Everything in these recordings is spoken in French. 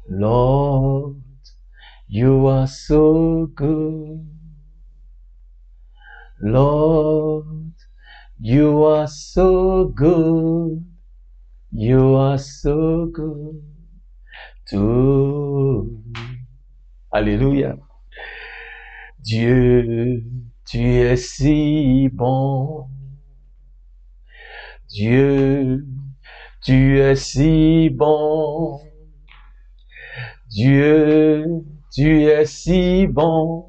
Lord, you are so good. Lord, you are so good. You are so good to me. Alléluia. Dieu, tu es si bon. Dieu, tu es si bon. Dieu, tu es si bon.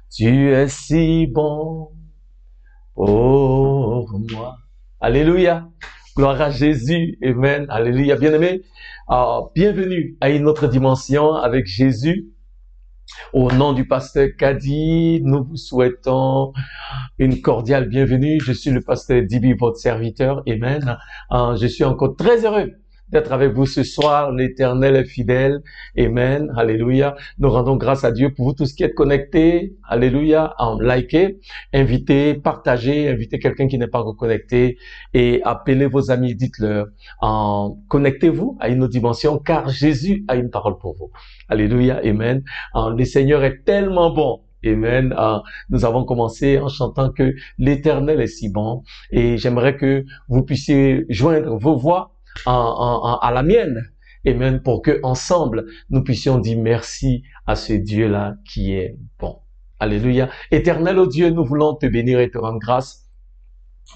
Tu es si bon pour moi. Alléluia. Gloire à Jésus. Amen. Alléluia. Bien-aimés, bienvenue à une autre dimension avec Jésus. Au nom du pasteur Kadi, nous vous souhaitons une cordiale bienvenue. Je suis le pasteur Dibi, votre serviteur. Amen. Je suis encore très heureux d'être avec vous ce soir. L'Éternel est fidèle. Amen. Alléluia. Nous rendons grâce à Dieu pour vous tous qui êtes connectés. Alléluia. Likez, invitez, partagez, invitez quelqu'un qui n'est pas encore connecté et appelez vos amis, dites-leur. Connectez-vous à une autre dimension car Jésus a une parole pour vous. Alléluia. Amen. Le Seigneur est tellement bon. Amen. Nous avons commencé en chantant que l'Éternel est si bon et j'aimerais que vous puissiez joindre vos voix à la mienne. Amen. Pour que ensemble nous puissions dire merci à ce Dieu-là qui est bon. Alléluia. Éternel, oh Dieu, nous voulons te bénir et te rendre grâce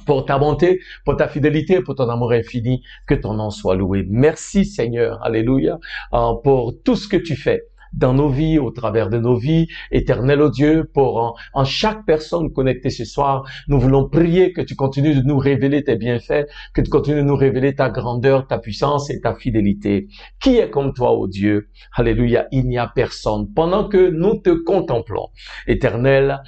pour ta bonté, pour ta fidélité, pour ton amour infini. Que ton nom soit loué. Merci Seigneur. Alléluia. Pour tout ce que tu fais dans nos vies, au travers de nos vies. Éternel, oh Dieu, pour en chaque personne connectée ce soir, nous voulons prier que tu continues de nous révéler tes bienfaits, que tu continues de nous révéler ta grandeur, ta puissance et ta fidélité. Qui est comme toi, oh Dieu? Alléluia, il n'y a personne. Pendant que nous te contemplons, Éternel,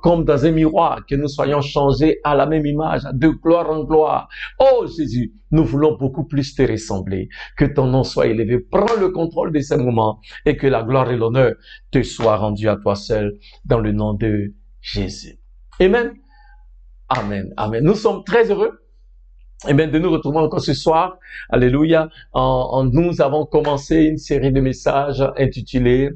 comme dans un miroir, que nous soyons changés à la même image, de gloire en gloire. Oh Jésus, nous voulons beaucoup plus te ressembler. Que ton nom soit élevé. Prends le contrôle de ces moments et que la gloire et l'honneur te soient rendus à toi seul dans le nom de Jésus. Amen. Amen. Amen. Nous sommes très heureux. Amen. De nous retrouver encore ce soir. Alléluia. Nous avons commencé une série de messages intitulés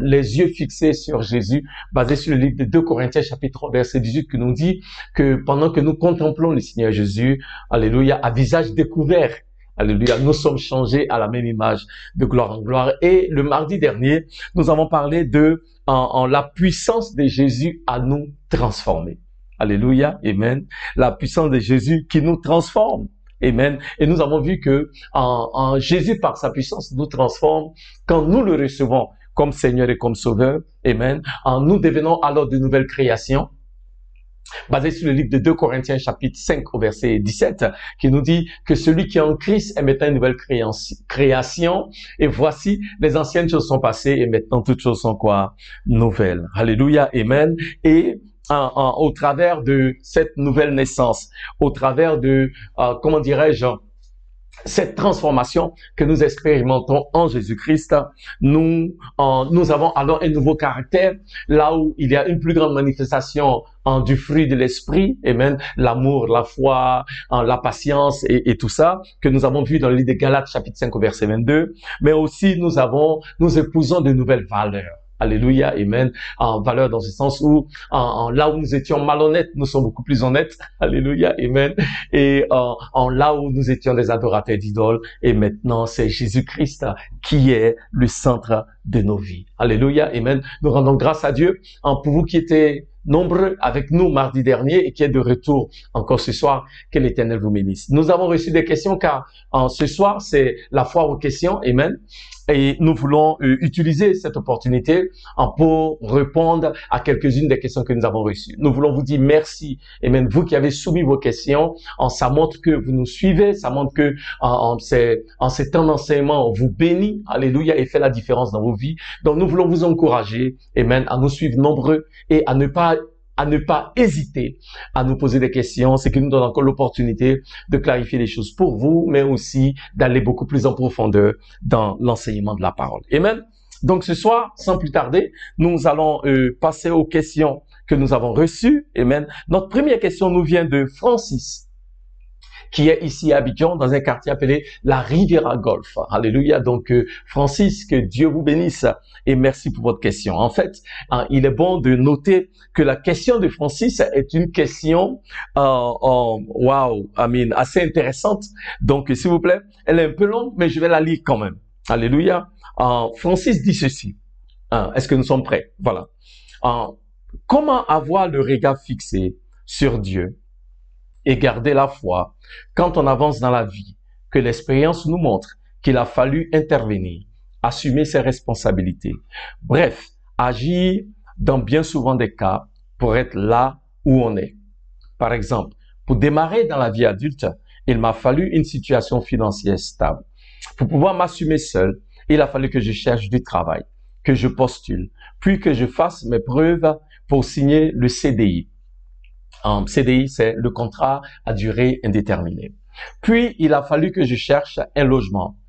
Les yeux fixés sur Jésus, basé sur le livre de 2 Corinthiens chapitre 3 verset 18 qui nous dit que pendant que nous contemplons le Seigneur Jésus, alléluia, à visage découvert, alléluia, nous sommes changés à la même image de gloire en gloire. Et le mardi dernier, nous avons parlé de la puissance de Jésus à nous transformer. Alléluia, amen. La puissance de Jésus qui nous transforme. Amen. Et nous avons vu que Jésus, par sa puissance, nous transforme quand nous le recevons comme Seigneur et comme Sauveur. Amen. Nous devenons alors de nouvelles créations. Basé sur le livre de 2 Corinthiens chapitre 5 au verset 17, qui nous dit que celui qui est en Christ est maintenant une nouvelle création. Et voici, les anciennes choses sont passées et maintenant toutes choses sont quoi? Nouvelles. Alléluia, amen. Et au travers de cette nouvelle naissance, au travers de, comment dirais-je, cette transformation que nous expérimentons en Jésus-Christ, nous avons alors un nouveau caractère, là où il y a une plus grande manifestation du fruit de l'esprit, amen, l'amour, la foi, la patience et tout ça, que nous avons vu dans le livre de Galates chapitre 5 au verset 22, mais aussi nous épousons de nouvelles valeurs. Alléluia, amen. En valeur dans ce sens où, là où nous étions malhonnêtes, nous sommes beaucoup plus honnêtes. Alléluia, amen. Et là où nous étions des adorateurs d'idoles, et maintenant c'est Jésus-Christ qui est le centre de nos vies. Alléluia, amen. Nous rendons grâce à Dieu pour vous qui étiez nombreux avec nous mardi dernier et qui est de retour encore ce soir. Que l'Éternel vous bénisse. Nous avons reçu des questions car ce soir c'est la foire aux questions, amen. Et nous voulons utiliser cette opportunité pour répondre à quelques-unes des questions que nous avons reçues. Nous voulons vous dire merci. Et même vous qui avez soumis vos questions, ça montre que vous nous suivez, ça montre que ces temps d'enseignement vous bénit, alléluia, et fait la différence dans vos vies. Donc nous voulons vous encourager, amen, à nous suivre nombreux et à ne pas hésiter à nous poser des questions, ce qui nous donne encore l'opportunité de clarifier les choses pour vous, mais aussi d'aller beaucoup plus en profondeur dans l'enseignement de la parole. Amen. Donc ce soir, sans plus tarder, nous allons passer aux questions que nous avons reçues. Amen. Notre première question nous vient de Francis, qui est ici à Abidjan, dans un quartier appelé la Riviera Golf. Alléluia. Donc, Francis, que Dieu vous bénisse et merci pour votre question. En fait, il est bon de noter que la question de Francis est une question, assez intéressante. Donc, s'il vous plaît, elle est un peu longue, mais je vais la lire quand même. Alléluia. Francis dit ceci. Est-ce que nous sommes prêts? Voilà. Comment avoir le regard fixé sur Dieu et garder la foi quand on avance dans la vie, que l'expérience nous montre qu'il a fallu intervenir, assumer ses responsabilités. Bref, agir dans bien souvent des cas pour être là où on est. Par exemple, pour démarrer dans la vie adulte, il m'a fallu une situation financière stable. Pour pouvoir m'assumer seul, il a fallu que je cherche du travail, que je postule, puis que je fasse mes preuves pour signer le CDI. CDI, c'est le contrat à durée indéterminée. Puis, il a fallu que je cherche un logement.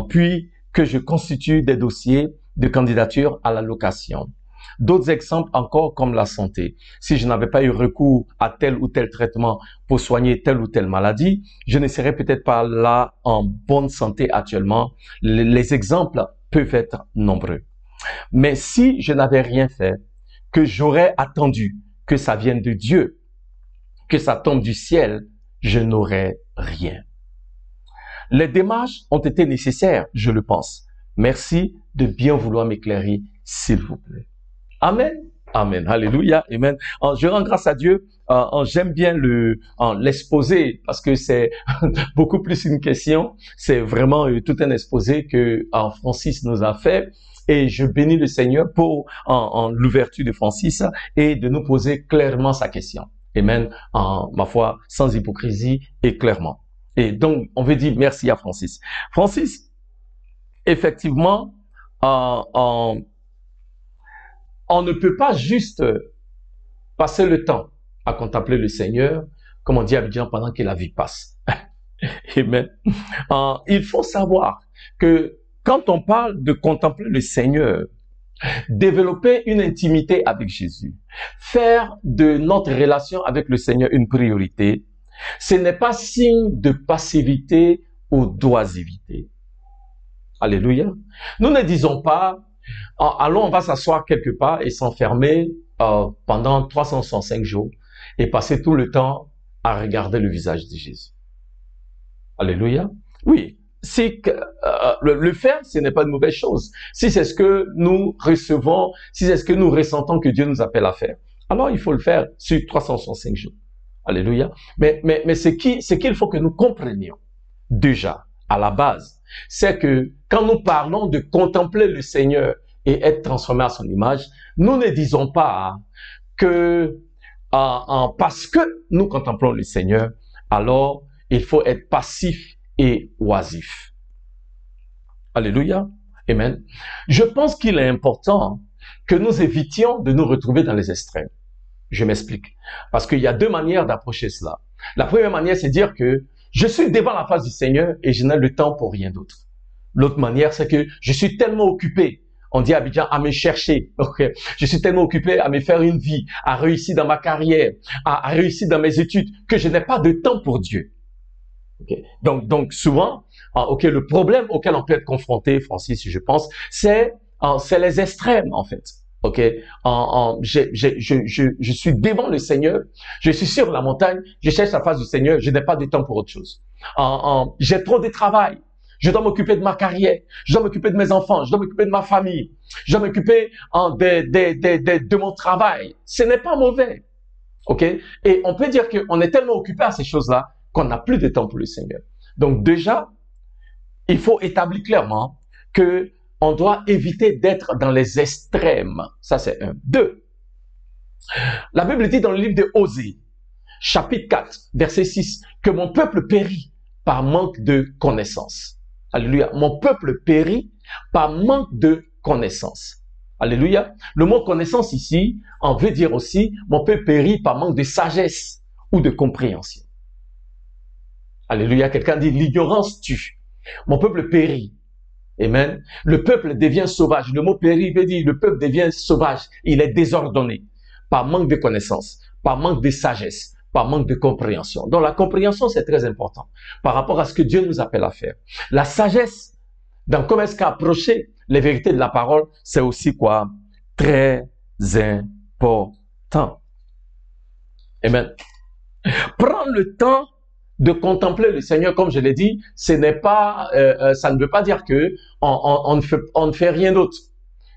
Puis, que je constitue des dossiers de candidature à la location. D'autres exemples encore comme la santé. Si je n'avais pas eu recours à tel ou tel traitement pour soigner telle ou telle maladie, je ne serais peut-être pas là en bonne santé actuellement. Les exemples peuvent être nombreux. Mais si je n'avais rien fait, que j'aurais attendu que ça vienne de Dieu, que ça tombe du ciel, je n'aurais rien. Les démarches ont été nécessaires, je le pense. Merci de bien vouloir m'éclairer, s'il vous plaît. Amen. Amen. Alléluia. Amen. Je rends grâce à Dieu. J'aime bien l'exposé parce que c'est beaucoup plus une question. C'est vraiment tout un exposé que Francis nous a fait. Et je bénis le Seigneur pour l'ouverture de Francis et de nous poser clairement sa question. Amen. Ma foi, sans hypocrisie et clairement. Et donc, on veut dire merci à Francis. Francis, effectivement, on ne peut pas juste passer le temps à contempler le Seigneur, comme on dit à Abidjan, pendant que la vie passe. Amen. Il faut savoir que quand on parle de contempler le Seigneur, développer une intimité avec Jésus, faire de notre relation avec le Seigneur une priorité, ce n'est pas signe de passivité ou d'oisivité. Alléluia. Nous ne disons pas, allons, on va s'asseoir quelque part et s'enfermer pendant 365 jours et passer tout le temps à regarder le visage de Jésus. Alléluia. Oui. Si le faire, ce n'est pas une mauvaise chose. Si c'est ce que nous recevons, si c'est ce que nous ressentons que Dieu nous appelle à faire, alors il faut le faire sur 365 jours. Alléluia. Mais ce qu'il faut que nous comprenions déjà à la base, c'est que quand nous parlons de contempler le Seigneur et être transformé à son image, nous ne disons pas que parce que nous contemplons le Seigneur, alors il faut être passif et oisif. Alléluia. Amen. Je pense qu'il est important que nous évitions de nous retrouver dans les extrêmes. Je m'explique. Parce qu'il y a deux manières d'approcher cela. La première manière, c'est dire que je suis devant la face du Seigneur et je n'ai le temps pour rien d'autre. L'autre manière, c'est que je suis tellement occupé, on dit à Abidjan, à me chercher. Okay. Je suis tellement occupé à me faire une vie, à réussir dans ma carrière, à réussir dans mes études, que je n'ai pas de temps pour Dieu. Okay. Donc souvent, le problème auquel on peut être confronté, Francis, je pense, c'est les extrêmes en fait. Je suis devant le Seigneur, je suis sur la montagne, je cherche la face du Seigneur, je n'ai pas de temps pour autre chose. J'ai trop de travail, je dois m'occuper de ma carrière, je dois m'occuper de mes enfants, je dois m'occuper de ma famille, je dois m'occuper de mon travail. Ce n'est pas mauvais, ok? Et on peut dire qu'on est tellement occupé à ces choses-là qu'on n'a plus de temps pour le Seigneur. Donc déjà, il faut établir clairement que on doit éviter d'être dans les extrêmes. Ça, c'est un. 2. La Bible dit dans le livre de Osée, chapitre 4, verset 6, que mon peuple périt par manque de connaissance. Alléluia. Mon peuple périt par manque de connaissance. Alléluia. Le mot connaissance ici, on veut dire aussi, mon peuple périt par manque de sagesse ou de compréhension. Alléluia. Quelqu'un dit, l'ignorance tue. Mon peuple périt. Amen. Le peuple devient sauvage. Le mot périr veut dire le peuple devient sauvage. Il est désordonné par manque de connaissance, par manque de sagesse, par manque de compréhension. Donc la compréhension, c'est très important par rapport à ce que Dieu nous appelle à faire. La sagesse, dans comment est-ce qu'approcher les vérités de la parole, c'est aussi quoi? Très important. Amen. Prendre le temps de contempler le Seigneur, comme je l'ai dit, ce n'est pas, ça ne veut pas dire que on ne fait rien d'autre.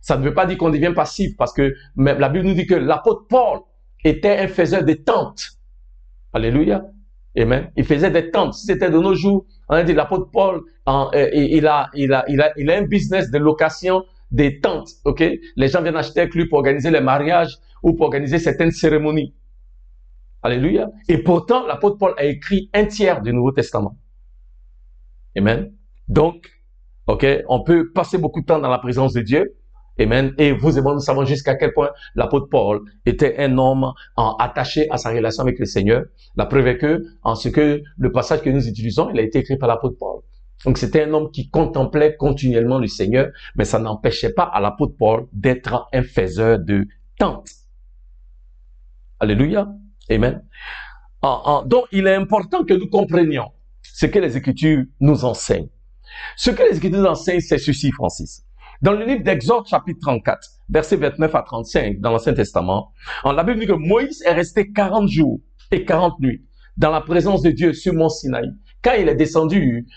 Ça ne veut pas dire qu'on devient passif, parce que même la Bible nous dit que l'apôtre Paul était un faiseur de tentes. Alléluia. Amen. Il faisait des tentes. Si c'était de nos jours, on a dit l'apôtre Paul, il a un business de location des tentes. Ok. Les gens viennent acheter avec lui pour organiser les mariages ou pour organiser certaines cérémonies. Alléluia. Et pourtant, l'apôtre Paul a écrit un tiers du Nouveau Testament. Amen. Donc, ok, on peut passer beaucoup de temps dans la présence de Dieu. Amen. Et vous et moi, nous savons jusqu'à quel point l'apôtre Paul était un homme attaché à sa relation avec le Seigneur. La preuve est que, en ce que le passage que nous utilisons, il a été écrit par l'apôtre Paul. Donc, c'était un homme qui contemplait continuellement le Seigneur, mais ça n'empêchait pas à l'apôtre Paul d'être un faiseur de tentes. Alléluia. Amen. Donc, il est important que nous comprenions ce que les Écritures nous enseignent. Ce que les Écritures nous enseignent, c'est ceci, Francis. Dans le livre d'Exode, chapitre 34, versets 29 à 35, dans l'Ancien Testament, la Bible dit que Moïse est resté 40 jours et 40 nuits dans la présence de Dieu sur Mont Sinaï. Quand il est descendu,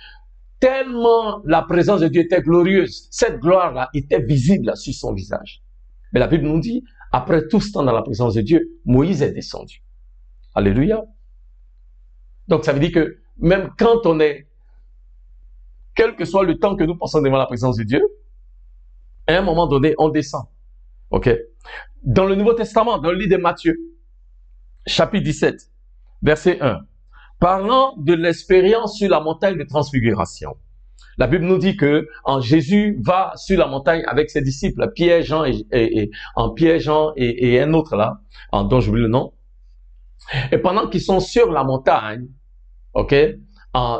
tellement la présence de Dieu était glorieuse, cette gloire-là était visible sur son visage. Mais la Bible nous dit, après tout ce temps dans la présence de Dieu, Moïse est descendu. Alléluia. Donc, ça veut dire que même quand on est, quel que soit le temps que nous passons devant la présence de Dieu, à un moment donné, on descend. OK? Dans le Nouveau Testament, dans le livre de Matthieu, chapitre 17, verset 1, parlant de l'expérience sur la montagne de transfiguration, la Bible nous dit que Jésus va sur la montagne avec ses disciples, Pierre, Jean et un autre là, dont j'oublie le nom. Et pendant qu'ils sont sur la montagne, ok,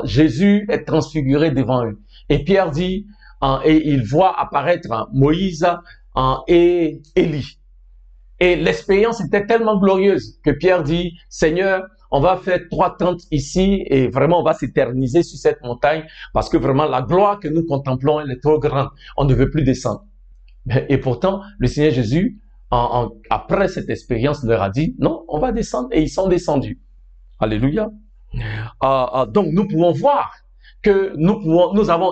Jésus est transfiguré devant eux. Et Pierre dit, et il voit apparaître Moïse et Élie. Et l'expérience était tellement glorieuse que Pierre dit, Seigneur, on va faire 3 tentes ici et vraiment on va s'éterniser sur cette montagne parce que vraiment la gloire que nous contemplons, elle est trop grande. On ne veut plus descendre. Et pourtant, le Seigneur Jésus, après cette expérience, leur a dit, non, on va descendre, et ils sont descendus. Alléluia. Donc, nous pouvons voir que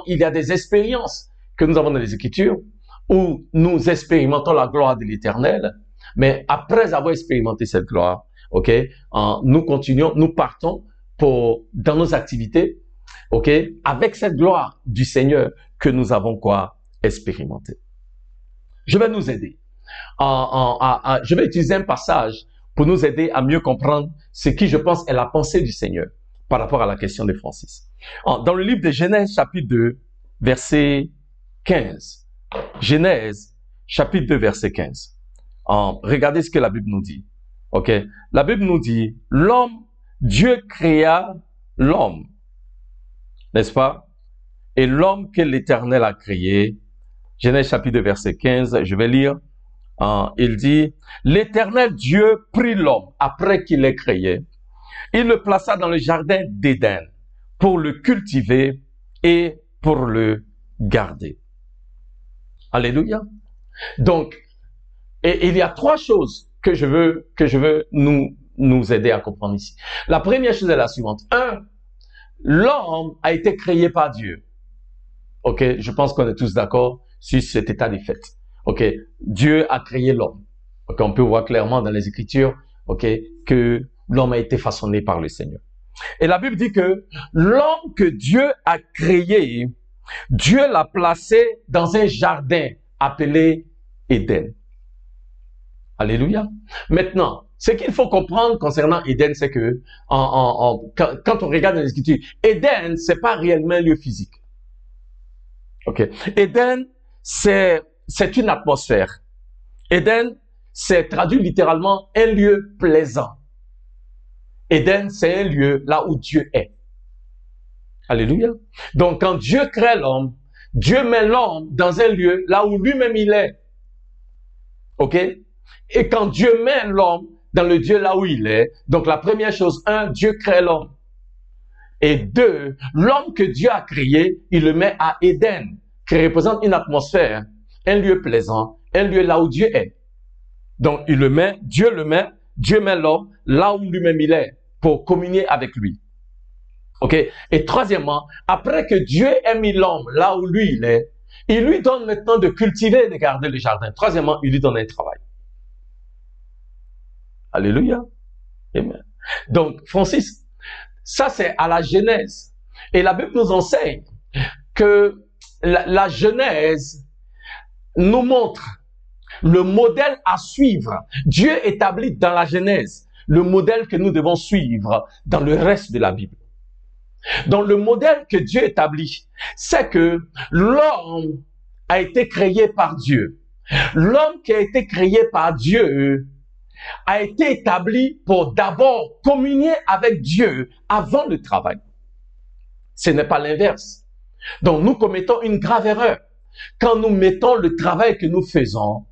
il y a des expériences que nous avons dans les Écritures où nous expérimentons la gloire de l'Éternel, mais après avoir expérimenté cette gloire, ok, nous continuons, nous partons dans nos activités, ok, avec cette gloire du Seigneur que nous avons expérimenté. Je vais nous aider. Je vais utiliser un passage pour nous aider à mieux comprendre ce qui, je pense, est la pensée du Seigneur par rapport à la question de Francis. Dans le livre de Genèse, chapitre 2, verset 15. Genèse, chapitre 2, verset 15. Regardez ce que la Bible nous dit. Ok? La Bible nous dit, Dieu créa l'homme, n'est-ce pas? Et l'homme que l'Éternel a créé, Genèse chapitre 2, verset 15, je vais lire. Il dit, l'Éternel Dieu prit l'homme après qu'il l'ait créé. Il le plaça dans le jardin d'Éden pour le cultiver et pour le garder. Alléluia. Donc, et il y a 3 choses que je veux nous aider à comprendre ici. La première chose est la suivante. 1, l'homme a été créé par Dieu. Ok, je pense qu'on est tous d'accord sur cet état des faits. Ok, Dieu a créé l'homme. Ok, on peut voir clairement dans les Écritures, ok, que l'homme a été façonné par le Seigneur. Et la Bible dit que l'homme que Dieu a créé, Dieu l'a placé dans un jardin appelé Éden. Alléluia. Maintenant, ce qu'il faut comprendre concernant Éden, c'est que quand on regarde dans les Écritures, Éden, c'est pas réellement un lieu physique. Ok. Éden, c'est une atmosphère. Éden, c'est traduit littéralement un lieu plaisant. Éden, c'est un lieu là où Dieu est. Alléluia. Donc, quand Dieu crée l'homme, Dieu met l'homme dans un lieu là où lui-même il est. Ok? Et quand Dieu met l'homme dans le Dieu là où il est. Donc la première chose, un, Dieu crée l'homme. Et deux, l'homme que Dieu a créé, il le met à Éden, qui représente une atmosphère, un lieu plaisant, un lieu là où Dieu est. Donc Dieu met l'homme là où lui-même il est, pour communier avec lui. Ok? Et troisièmement, après que Dieu ait mis l'homme là où lui il est, il lui donne maintenant de cultiver et de garder le jardin. Troisièmement, il lui donne un travail. Alléluia. Amen. Donc, Francis, ça c'est à la Genèse. Et la Bible nous enseigne que la Genèse nous montre le modèle à suivre. Dieu établit dans la Genèse le modèle que nous devons suivre dans le reste de la Bible. Donc le modèle que Dieu établit, c'est que l'homme a été créé par Dieu. L'homme qui a été créé par Dieu a été établi pour d'abord communier avec Dieu avant le travail. Ce n'est pas l'inverse. Donc nous commettons une grave erreur quand nous mettons le travail que nous faisons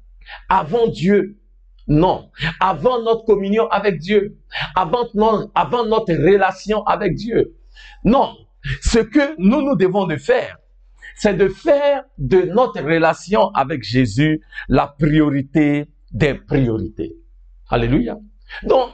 avant Dieu. Non, avant notre communion avec Dieu, avant notre relation avec Dieu. Non, ce que nous devons de faire, c'est de faire de notre relation avec Jésus la priorité des priorités. Alléluia. Donc,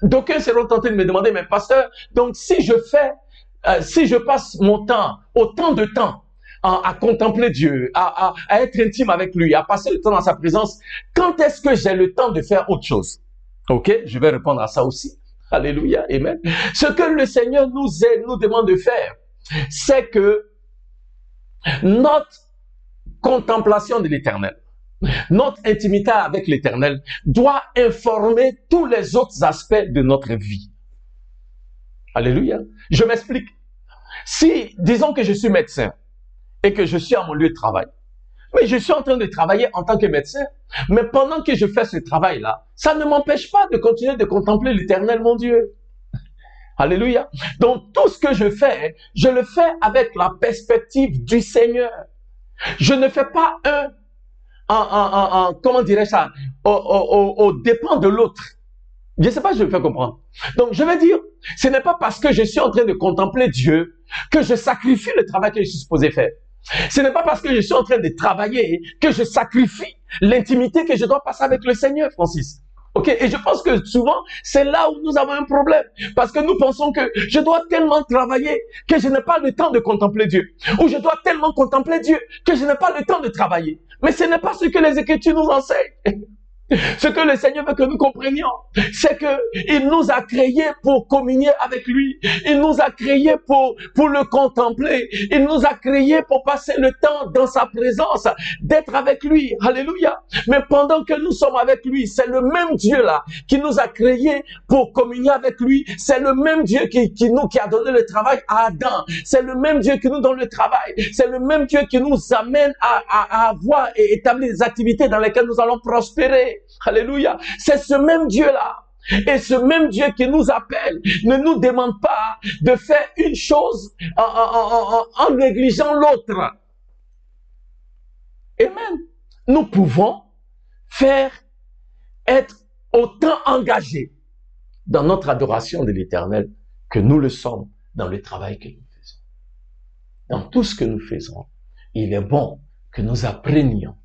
d'aucuns seront tentés de me demander, mais pasteur, donc si je passe mon temps, autant de temps, à contempler Dieu, à être intime avec lui, à passer le temps dans sa présence, quand est-ce que j'ai le temps de faire autre chose? Ok, je vais répondre à ça aussi. Alléluia, amen. Ce que le Seigneur nous demande de faire, c'est que notre contemplation de l'Éternel, notre intimité avec l'Éternel doit informer tous les autres aspects de notre vie. Alléluia. Je m'explique. Si, disons que je suis médecin et que je suis à mon lieu de travail, mais je suis en train de travailler en tant que médecin, mais pendant que je fais ce travail-là, ça ne m'empêche pas de continuer de contempler l'Éternel, mon Dieu. Alléluia. Donc, tout ce que je le fais avec la perspective du Seigneur. Je ne fais pas comment dirais-je ça, au dépend de l'autre. Je ne sais pas si je me fais comprendre. Donc, je veux dire, ce n'est pas parce que je suis en train de contempler Dieu que je sacrifie le travail que je suis supposé faire. Ce n'est pas parce que je suis en train de travailler que je sacrifie l'intimité que je dois passer avec le Seigneur, Francis. Ok? Et je pense que souvent, c'est là où nous avons un problème. Parce que nous pensons que je dois tellement travailler que je n'ai pas le temps de contempler Dieu. Ou je dois tellement contempler Dieu que je n'ai pas le temps de travailler. Mais ce n'est pas ce que les Écritures nous enseignent. Ce que le Seigneur veut que nous comprenions, c'est que il nous a créés pour communier avec lui. Il nous a créés pour le contempler. Il nous a créés pour passer le temps dans sa présence, d'être avec lui. Alléluia. Mais pendant que nous sommes avec lui, c'est le même Dieu là qui nous a créés pour communier avec lui. C'est le même Dieu qui a donné le travail à Adam. C'est le même Dieu qui nous donne le travail. C'est le même Dieu qui nous amène à avoir et établir des activités dans lesquelles nous allons prospérer. Alléluia. C'est ce même Dieu-là. Et ce même Dieu qui nous appelle ne nous demande pas de faire une chose en négligeant l'autre. Amen. Nous pouvons être autant engagés dans notre adoration de l'Éternel que nous le sommes dans le travail que nous faisons. Dans tout ce que nous faisons, il est bon que nous apprenions.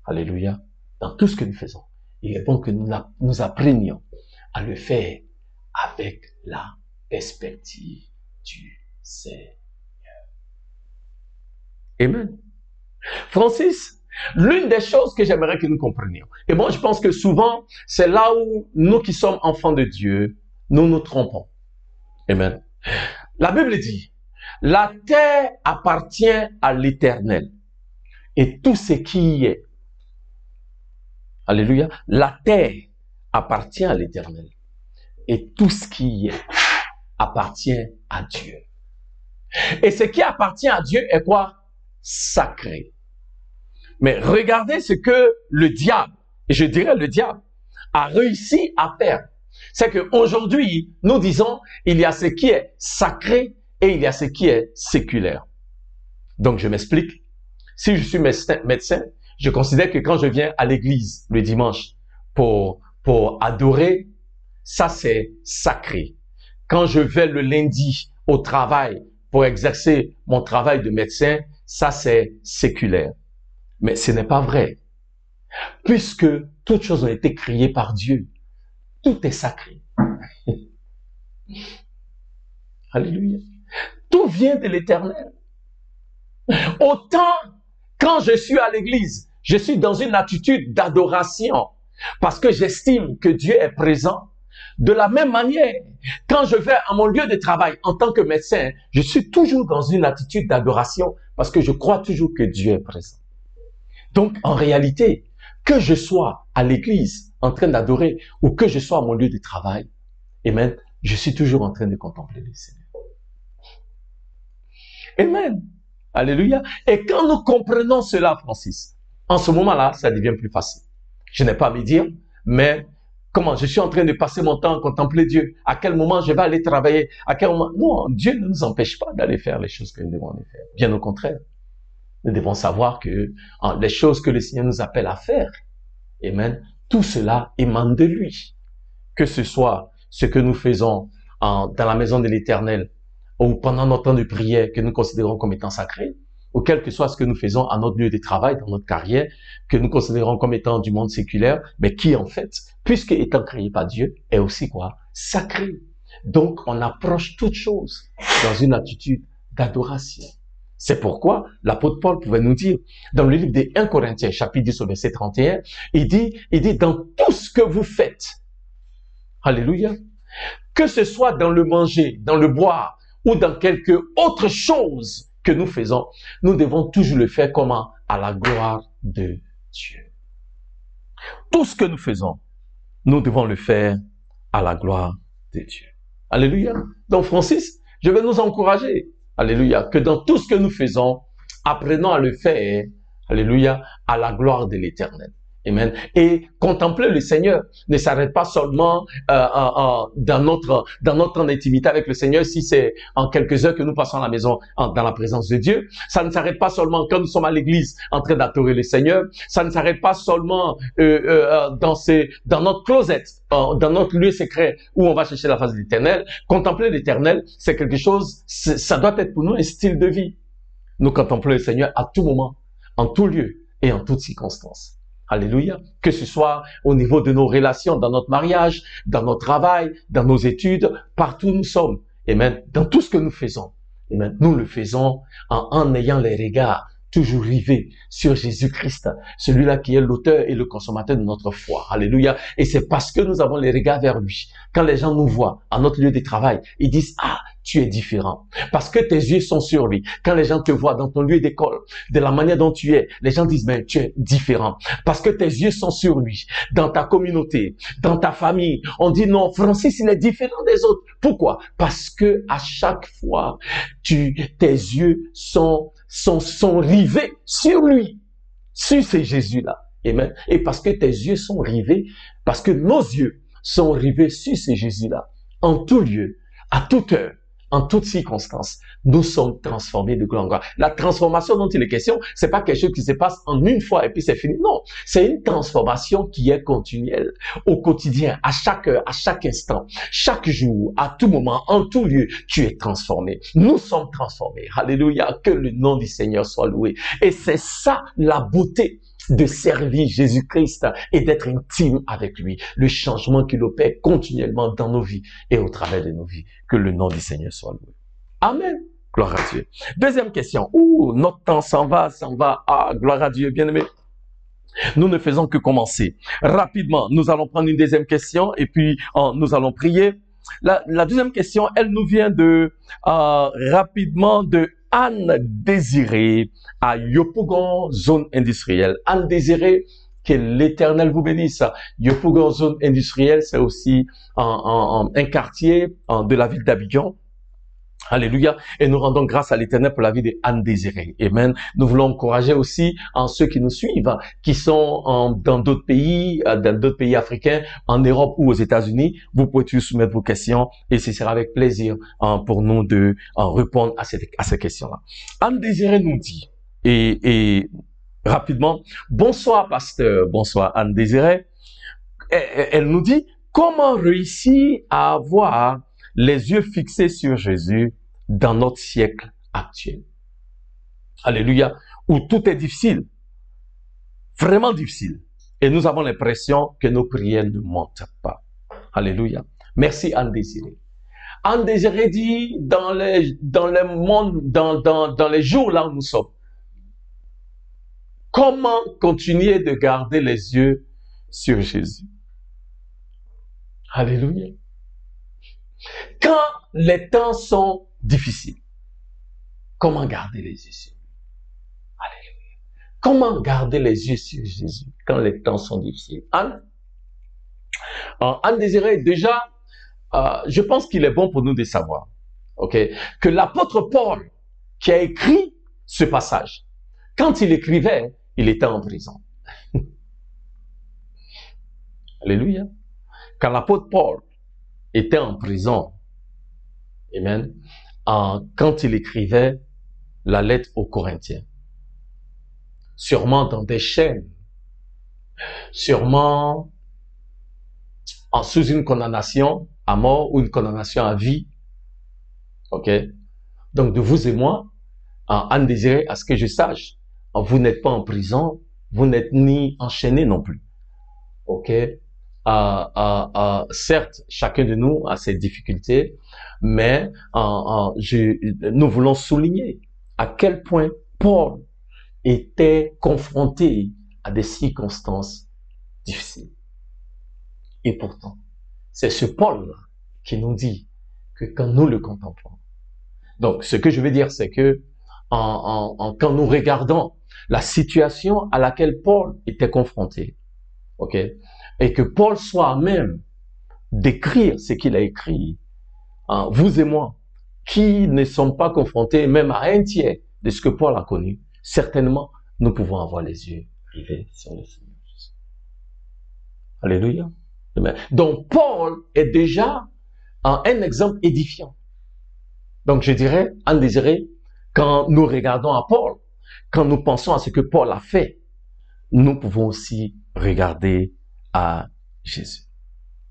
Alléluia. Dans tout ce que nous faisons, il est bon que nous apprenions à le faire avec la perspective du Seigneur. Amen. Francis, l'une des choses que j'aimerais que nous comprenions, et moi je pense que souvent, c'est là où nous qui sommes enfants de Dieu, nous nous trompons. Amen. La Bible dit, la terre appartient à l'Éternel et tout ce qui y est. Alléluia. La terre appartient à l'Éternel. Et tout ce qui y est appartient à Dieu. Et ce qui appartient à Dieu est quoi? Sacré. Mais regardez ce que le diable, et je dirais le diable, a réussi à faire. C'est qu'aujourd'hui, nous disons, il y a ce qui est sacré et il y a ce qui est séculaire. Donc, je m'explique. Si je suis médecin, je considère que quand je viens à l'église le dimanche pour pour adorer, ça c'est sacré. Quand je vais le lundi au travail pour exercer mon travail de médecin, ça c'est séculaire. Mais ce n'est pas vrai. Puisque toutes choses ont été créées par Dieu, tout est sacré. Alléluia. Tout vient de l'Éternel. Autant quand je suis à l'église, je suis dans une attitude d'adoration parce que j'estime que Dieu est présent. De la même manière, quand je vais à mon lieu de travail en tant que médecin, je suis toujours dans une attitude d'adoration parce que je crois toujours que Dieu est présent. Donc, en réalité, que je sois à l'église en train d'adorer ou que je sois à mon lieu de travail, amen, je suis toujours en train de contempler le Seigneur. Amen. Alléluia. Et quand nous comprenons cela, Francis, en ce moment-là, ça devient plus facile. Je n'ai pas à me dire, mais comment je suis en train de passer mon temps à contempler Dieu. À quel moment je vais aller travailler? À quel moment? Non, Dieu ne nous empêche pas d'aller faire les choses que nous devons aller faire. Bien au contraire. Nous devons savoir que les choses que le Seigneur nous appelle à faire, amen, tout cela émane de lui. Que ce soit ce que nous faisons dans la maison de l'Éternel ou pendant notre temps de prière que nous considérons comme étant sacré, ou quel que soit ce que nous faisons à notre lieu de travail, dans notre carrière, que nous considérons comme étant du monde séculaire, mais qui en fait, puisque étant créé par Dieu, est aussi quoi? Sacré. Donc, on approche toute chose dans une attitude d'adoration. C'est pourquoi l'apôtre Paul pouvait nous dire, dans le livre des 1 Corinthiens, chapitre 10 au verset 31, il dit, dans tout ce que vous faites, alléluia, que ce soit dans le manger, dans le boire, ou dans quelque autre chose que nous faisons, nous devons toujours le faire comment? À la gloire de Dieu. Tout ce que nous faisons, nous devons le faire à la gloire de Dieu. Alléluia. Donc Francis, je vais nous encourager, alléluia, que dans tout ce que nous faisons, apprenons à le faire, alléluia, à la gloire de l'Éternel. Amen. Et contempler le Seigneur ne s'arrête pas seulement dans notre intimité avec le Seigneur, si c'est en quelques heures que nous passons à la maison dans la présence de Dieu. Ça ne s'arrête pas seulement quand nous sommes à l'église en train d'adorer le Seigneur. Ça ne s'arrête pas seulement dans notre closet, dans notre lieu secret où on va chercher la face de l'Éternel. Contempler l'Éternel, c'est quelque chose, ça doit être pour nous un style de vie. Nous contemplons le Seigneur à tout moment, en tout lieu et en toutes circonstances. Alléluia. Que ce soit au niveau de nos relations, dans notre mariage, dans notre travail, dans nos études, partout où nous sommes. Amen. Dans tout ce que nous faisons. Amen. Nous le faisons en ayant les regards toujours rivés sur Jésus-Christ, celui-là qui est l'auteur et le consommateur de notre foi. Alléluia. Et c'est parce que nous avons les regards vers lui. Quand les gens nous voient à notre lieu de travail, ils disent, ah, tu es différent. Parce que tes yeux sont sur lui. Quand les gens te voient dans ton lieu d'école, de la manière dont tu es, les gens disent, mais tu es différent. Parce que tes yeux sont sur lui. Dans ta communauté, dans ta famille, on dit, non, Francis, il est différent des autres. Pourquoi? Parce que à chaque fois, tes yeux sont rivés sur lui. Sur ce Jésus-là. Amen. Et parce que tes yeux sont rivés, parce que nos yeux sont rivés sur ce Jésus-là, en tout lieu, à toute heure, en toutes circonstances, nous sommes transformés de gloire en gloire. La transformation dont il est question, c'est pas quelque chose qui se passe en une fois et puis c'est fini. Non, c'est une transformation qui est continuelle, au quotidien, à chaque heure, à chaque instant, chaque jour, à tout moment, en tout lieu, tu es transformé. Nous sommes transformés. Alléluia, que le nom du Seigneur soit loué. Et c'est ça la beauté de servir Jésus-Christ et d'être intime avec lui. Le changement qu'il opère continuellement dans nos vies et au travers de nos vies. Que le nom du Seigneur soit loué. Amen. Gloire à Dieu. Deuxième question. Notre temps s'en va. Ah, gloire à Dieu, bien-aimé. Nous ne faisons que commencer. Rapidement, nous allons prendre une deuxième question et puis nous allons prier. La deuxième question, elle nous vient rapidement de Anne Désirée à Yopougon, zone industrielle. Anne Désirée, que l'Éternel vous bénisse. Yopougon, zone industrielle, c'est aussi un quartier de la ville d'Abidjan. Alléluia. Et nous rendons grâce à l'Éternel pour la vie de Anne Désirée. Amen. Nous voulons encourager aussi ceux qui nous suivent, qui sont dans d'autres pays africains, en Europe ou aux États-Unis. Vous pouvez toujours soumettre vos questions et ce sera avec plaisir pour nous de répondre à ces questions-là. Anne Désirée nous dit, et rapidement, bonsoir pasteur, bonsoir Anne Désirée. elle nous dit, comment réussir à avoir les yeux fixés sur Jésus dans notre siècle actuel? Alléluia. Où tout est difficile. Vraiment difficile. Et nous avons l'impression que nos prières ne montent pas. Alléluia. Merci Anne-Désirée. Anne-Désirée dit, dans le monde, dans les jours là où nous sommes, comment continuer de garder les yeux sur Jésus? Alléluia. Quand les temps sont difficiles, comment garder les yeux sur lui? Alléluia. Comment garder les yeux sur Jésus quand les temps sont difficiles? Anne-Désirée, déjà, je pense qu'il est bon pour nous de savoir, que l'apôtre Paul, qui a écrit ce passage, quand il écrivait, il était en prison. Alléluia. Quand l'apôtre Paul était en prison, amen, quand il écrivait la lettre aux Corinthiens, sûrement dans des chaînes, sûrement sous une condamnation à mort ou une condamnation à vie. Donc de vous et moi, Anne-Désirée, à ce que je sache, vous n'êtes pas en prison, vous n'êtes ni enchaîné non plus. Certes, chacun de nous a ses difficultés, mais nous voulons souligner à quel point Paul était confronté à des circonstances difficiles. Et pourtant, c'est ce Paul-là qui nous dit que quand nous le contemplons, donc ce que je veux dire, c'est que quand nous regardons la situation à laquelle Paul était confronté, et que Paul soit à même d'écrire ce qu'il a écrit, vous et moi, qui ne sommes pas confrontés même à un tiers de ce que Paul a connu, certainement, nous pouvons avoir les yeux rivés sur le Seigneur Jésus. Alléluia. Donc, Paul est déjà un exemple édifiant. Donc, je dirais, Anne-Désirée, quand nous regardons à Paul, quand nous pensons à ce que Paul a fait, nous pouvons aussi regarder à Jésus.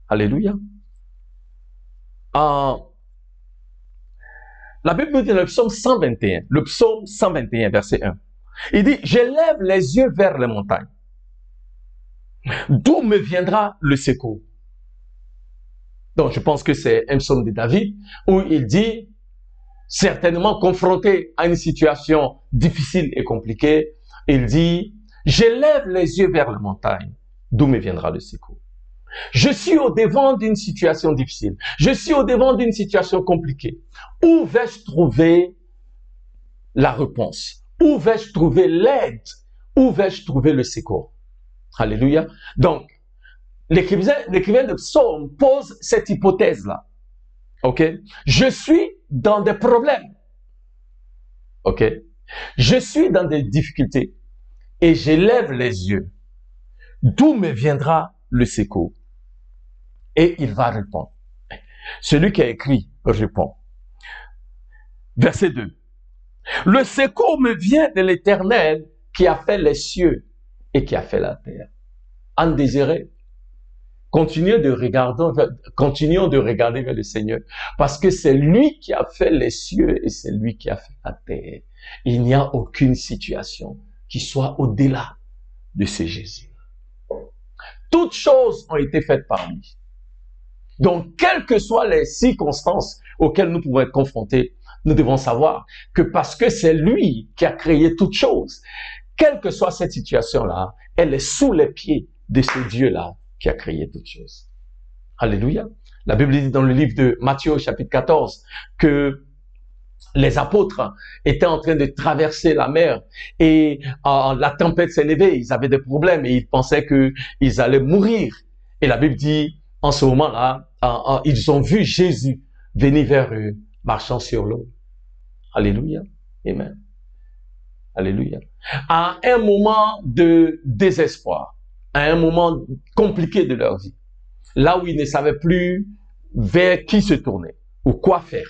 Alléluia. La Bible nous dit dans le psaume 121, verset 1. Il dit, j'élève les yeux vers les montagnes. D'où me viendra le secours? Donc, je pense que c'est un psaume de David où il dit, certainement confronté à une situation difficile et compliquée, il dit, j'élève les yeux vers les montagnes. D'où me viendra le secours? Je suis au devant d'une situation difficile. Je suis au devant d'une situation compliquée. Où vais-je trouver la réponse? Où vais-je trouver l'aide? Où vais-je trouver le secours? Alléluia. Donc, l'écrivain de psaume pose cette hypothèse-là. Je suis dans des problèmes. Je suis dans des difficultés. Et j'élève les yeux. D'où me viendra le secours? Et il va répondre. Celui qui a écrit répond. Verset 2. Le secours me vient de l'Éternel qui a fait les cieux et qui a fait la terre. Anne-Désirée, continuons de regarder vers le Seigneur, parce que c'est lui qui a fait les cieux et c'est lui qui a fait la terre. Il n'y a aucune situation qui soit au-delà de ce Jésus. Toutes choses ont été faites par lui. Donc, quelles que soient les circonstances auxquelles nous pouvons être confrontés, nous devons savoir que parce que c'est lui qui a créé toutes choses, quelle que soit cette situation-là, elle est sous les pieds de ce Dieu-là qui a créé toutes choses. Alléluia. La Bible dit dans le livre de Matthieu, chapitre 14, que les apôtres étaient en train de traverser la mer et la tempête s'est levée, ils avaient des problèmes et ils pensaient qu'ils allaient mourir. Et la Bible dit, en ce moment-là, ils ont vu Jésus venir vers eux, marchant sur l'eau. Alléluia. Amen. Alléluia. À un moment de désespoir, à un moment compliqué de leur vie, là où ils ne savaient plus vers qui se tourner ou quoi faire,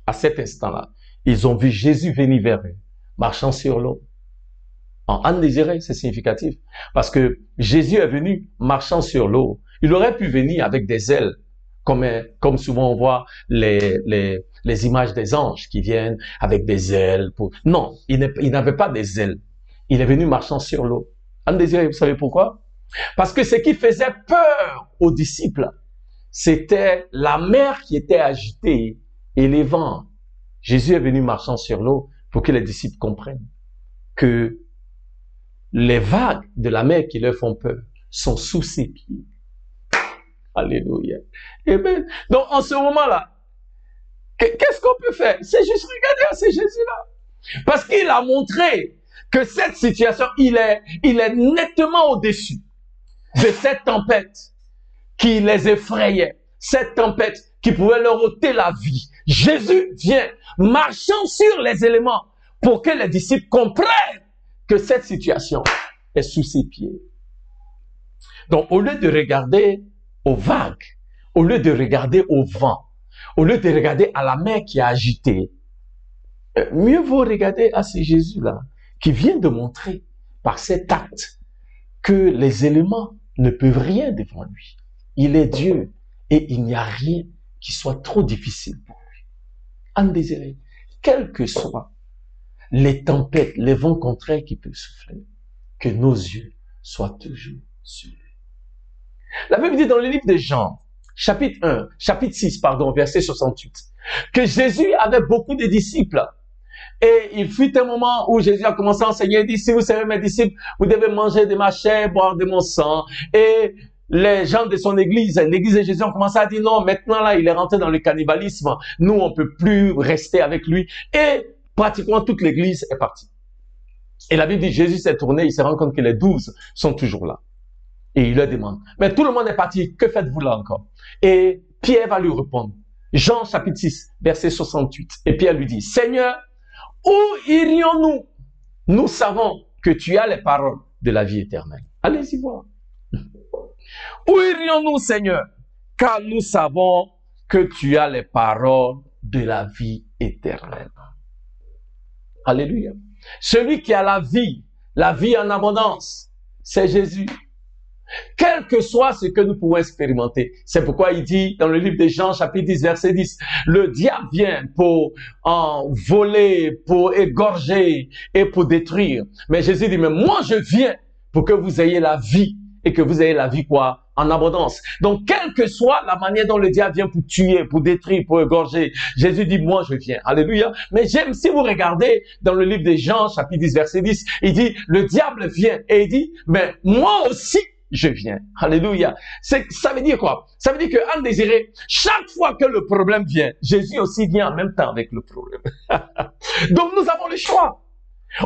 à cet instant-là, ils ont vu Jésus venir vers eux, marchant sur l'eau. En Anne-Désirée, c'est significatif, parce que Jésus est venu marchant sur l'eau, Il aurait pu venir avec des ailes, comme souvent on voit les images des anges qui viennent avec des ailes. Non, il n'avait pas des ailes. Il est venu marchant sur l'eau. Anne-Désirée, vous savez pourquoi? Parce que ce qui faisait peur aux disciples, c'était la mer qui était agitée et les vents. Jésus est venu marchant sur l'eau pour que les disciples comprennent que les vagues de la mer qui leur font peur sont sous ses pieds. Alléluia. Amen. Donc, en ce moment-là, qu'est-ce qu'on peut faire? C'est juste regarder à ces Jésus-là. Parce qu'il a montré que cette situation, il est nettement au-dessus de cette tempête qui les effrayait. Cette tempête qui pouvait leur ôter la vie. Jésus vient marchant sur les éléments pour que les disciples comprennent que cette situation est sous ses pieds. Donc, au lieu de regarder aux vagues, au lieu de regarder au vent, au lieu de regarder à la mer qui est agitée, mieux vaut regarder à ce Jésus-là qui vient de montrer par cet acte que les éléments ne peuvent rien devant lui. Il est Dieu et il n'y a rien qui soit trop difficile pour lui. Anne-Désirée, quelles que soient les tempêtes, les vents contraires qui peuvent souffler, que nos yeux soient toujours sur lui. La Bible dit dans le livre de Jean, chapitre 6, verset 68, que Jésus avait beaucoup de disciples. Et il fut un moment où Jésus a commencé à enseigner, il dit, si vous serez mes disciples, vous devez manger de ma chair, boire de mon sang. Et les gens de son église, l'église de Jésus ont commencé à dire, non, maintenant là, il est rentré dans le cannibalisme. Nous, on peut plus rester avec lui. Et pratiquement toute l'église est partie. Et la Bible dit, Jésus s'est tourné, il s'est rendu compte que les 12 sont toujours là. Et il leur demande, mais tout le monde est parti, que faites-vous là encore? Et Pierre va lui répondre. Jean chapitre 6, verset 68. Et Pierre lui dit, Seigneur, où irions-nous? Nous savons que tu as les paroles de la vie éternelle. Allez-y voir. Où irions-nous, Seigneur? Car nous savons que tu as les paroles de la vie éternelle. Alléluia. Celui qui a la vie en abondance, c'est Jésus. Quel que soit ce que nous pouvons expérimenter. C'est pourquoi il dit dans le livre de Jean, chapitre 10, verset 10, le diable vient pour en voler, pour égorger et pour détruire. Mais Jésus dit, mais moi je viens pour que vous ayez la vie et que vous ayez la vie quoi? En abondance. Donc, quelle que soit la manière dont le diable vient pour tuer, pour détruire, pour égorger, Jésus dit, moi je viens. Alléluia. Mais j'aime, si vous regardez dans le livre de Jean, chapitre 10, verset 10, il dit, le diable vient et il dit, mais moi aussi, je viens. Alléluia. Ça veut dire quoi? Ça veut dire que Anne-Désirée, chaque fois que le problème vient, Jésus aussi vient en même temps avec le problème. Donc nous avons le choix.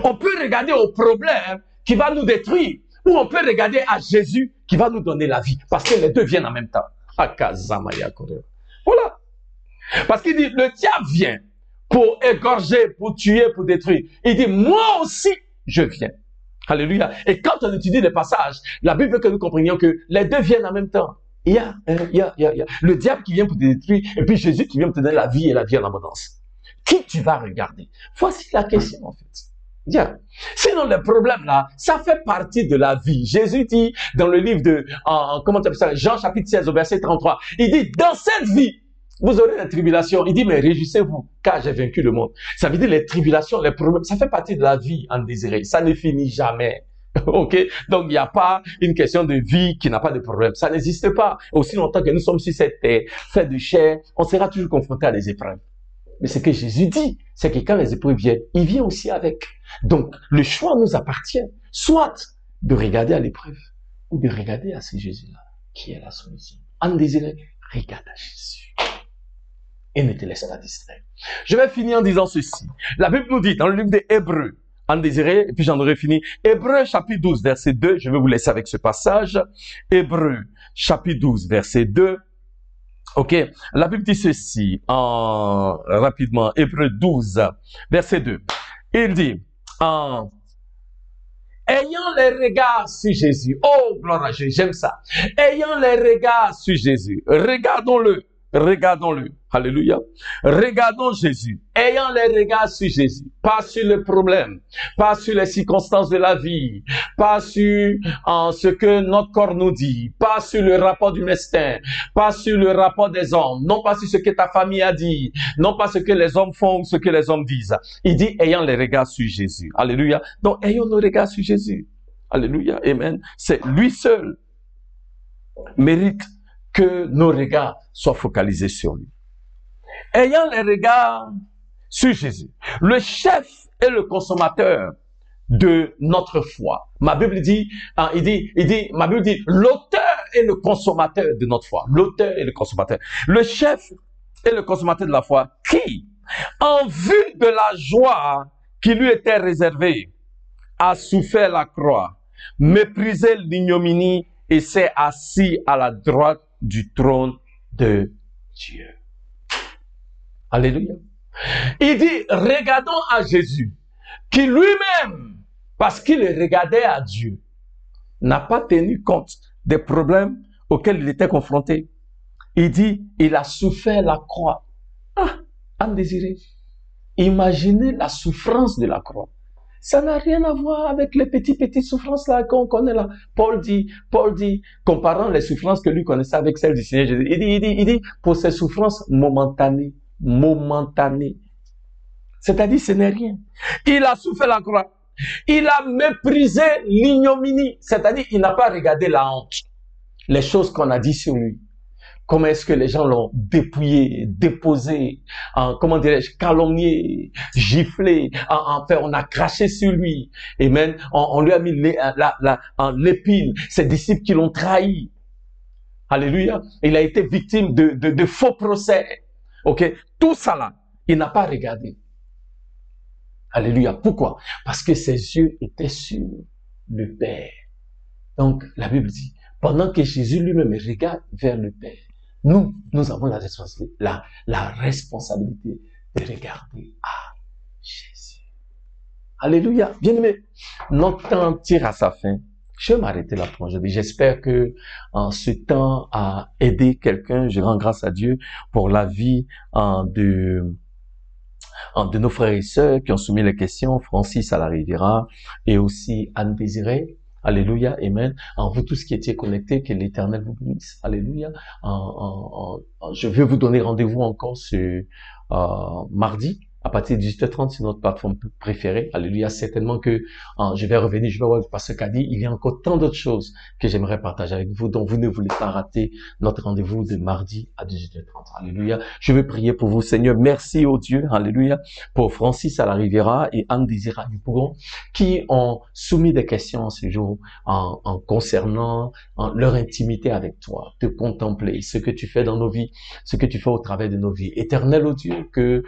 On peut regarder au problème qui va nous détruire, ou on peut regarder à Jésus qui va nous donner la vie. Parce que les deux viennent en même temps. Voilà. Parce qu'il dit, le diable vient pour égorger, pour tuer, pour détruire. Il dit, moi aussi, je viens. Alléluia. Et quand on étudie les passages, la Bible veut que nous comprenions que les deux viennent en même temps. Il y a le diable qui vient pour te détruire et puis Jésus qui vient pour te donner la vie et la vie en abondance. Qui tu vas regarder? Voici la question en fait. Bien. Sinon, le problème là, ça fait partie de la vie. Jésus dit dans le livre de Jean chapitre 16 au verset 33, il dit, dans cette vie, vous aurez des tribulations. Il dit, mais réjouissez-vous, car j'ai vaincu le monde. Ça veut dire les tribulations, les problèmes, ça fait partie de la vie en désiré. Ça ne finit jamais. Ok? Donc, il n'y a pas une question de vie qui n'a pas de problème. Ça n'existe pas. Aussi longtemps que nous sommes sur cette terre, faits de chair, on sera toujours confronté à des épreuves. Mais ce que Jésus dit, c'est que quand les épreuves viennent, il vient aussi avec. Donc, le choix nous appartient. Soit de regarder à l'épreuve, ou de regarder à ce Jésus-là, qui est la solution. En désiré, regarde à Jésus. Et ne te laisse pas distraire. Je vais finir en disant ceci. La Bible nous dit, dans le livre des Hébreux, en désiré, et puis j'en aurai fini. Hébreux, chapitre 12, verset 2, je vais vous laisser avec ce passage. Hébreux, chapitre 12, verset 2. Ok, la Bible dit ceci, rapidement, Hébreux 12, verset 2. Il dit, ayant les regards sur Jésus, oh gloire à Jésus, j'aime ça. Ayant les regards sur Jésus, regardons-le. Alléluia. Regardons Jésus. Ayant les regards sur Jésus. Pas sur le problème. Pas sur les circonstances de la vie. pas sur ce que notre corps nous dit, pas sur le rapport du médecin, pas sur le rapport des hommes, non pas sur ce que ta famille a dit, non pas ce que les hommes font ou ce que les hommes disent. Il dit ayant les regards sur Jésus. Alléluia. Donc ayons nos regards sur Jésus. Alléluia. Amen. C'est lui seul mérite que nos regards soient focalisés sur lui. Ayant les regards sur Jésus, le chef et le consommateur de notre foi. Ma Bible dit, ma Bible dit, l'auteur et le consommateur de notre foi. L'auteur et le consommateur. Le chef et le consommateur de la foi, qui, en vue de la joie qui lui était réservée, a souffert la croix, méprisé l'ignominie et s'est assis à la droite du trône de Dieu. Alléluia. Il dit, regardons à Jésus, qui lui-même, parce qu'il regardait à Dieu, n'a pas tenu compte des problèmes auxquels il était confronté. Il dit, il a souffert la croix. Ah, Anne Désirée, imaginez la souffrance de la croix. Ça n'a rien à voir avec les petites souffrances là qu'on connaît là. Paul dit, comparant les souffrances que lui connaissait avec celles du Seigneur Jésus, il dit, pour ces souffrances momentanées, c'est-à-dire ce n'est rien. Il a souffert la croix. Il a méprisé l'ignominie, c'est-à-dire il n'a pas regardé la honte, les choses qu'on a dit sur lui. Comment est-ce que les gens l'ont dépouillé, déposé, comment dirais-je, calomnié, giflé, on a craché sur lui. Amen. On lui a mis l'épine, ses disciples qui l'ont trahi. Alléluia. Il a été victime de faux procès. Ok. Tout ça là, il n'a pas regardé. Alléluia. Pourquoi? Parce que ses yeux étaient sur le Père. Donc, la Bible dit, pendant que Jésus lui-même regarde vers le Père, nous avons la responsabilité de regarder à Jésus. Alléluia. Bien-aimé, notre temps tire à sa fin. Je vais m'arrêter là pour aujourd'hui. J'espère que ce temps a aidé quelqu'un. Je rends grâce à Dieu pour la vie de nos frères et sœurs qui ont soumis les questions. Francis à la Riviera et aussi Anne Désirée. Alléluia, amen. En vous tous qui étiez connectés, que l'Éternel vous bénisse. Alléluia. Je vais vous donner rendez-vous encore ce mardi à partir de 18h30 sur notre plateforme préférée. Alléluia. Certainement que je vais revenir, je vais voir parce qu'a dit, il y a encore tant d'autres choses que j'aimerais partager avec vous, donc vous ne voulez pas rater notre rendez-vous de mardi à 18h30. Alléluia. Je vais prier pour vous, Seigneur. Merci au Dieu. Alléluia. Pour Francis à la Riviera et Anne Désirée Dupougon qui ont soumis des questions ce jour en concernant leur intimité avec toi, te contempler, ce que tu fais dans nos vies, ce que tu fais au travers de nos vies. Éternel, oh Dieu, que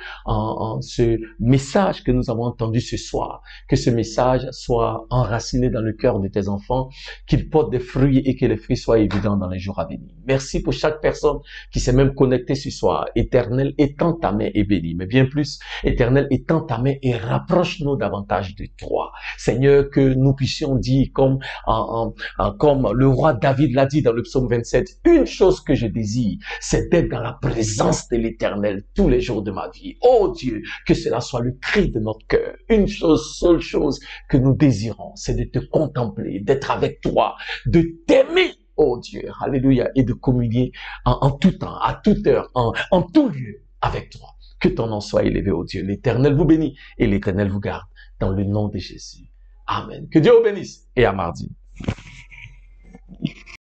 ce message que nous avons entendu ce soir, que ce message soit enraciné dans le cœur de tes enfants, qu'il porte des fruits et que les fruits soient évidents dans les jours à venir. Merci pour chaque personne qui s'est même connectée ce soir. Éternel, étends ta main et bénis. Mais bien plus, Éternel, étends ta main et rapproche-nous davantage de toi. Seigneur, que nous puissions dire comme le roi David l'a dit dans le psaume 27, une chose que je désire, c'est d'être dans la présence de l'Éternel tous les jours de ma vie. Oh Dieu, que cela soit le cri de notre cœur. Une chose, seule chose que nous désirons, c'est de te contempler, d'être avec toi, de t'aimer, oh Dieu, alléluia, et de communier en tout temps, à toute heure, en tout lieu avec toi. Que ton nom soit élevé, oh Dieu. L'Éternel vous bénit et l'Éternel vous garde dans le nom de Jésus. Amen. Que Dieu vous bénisse et à mardi.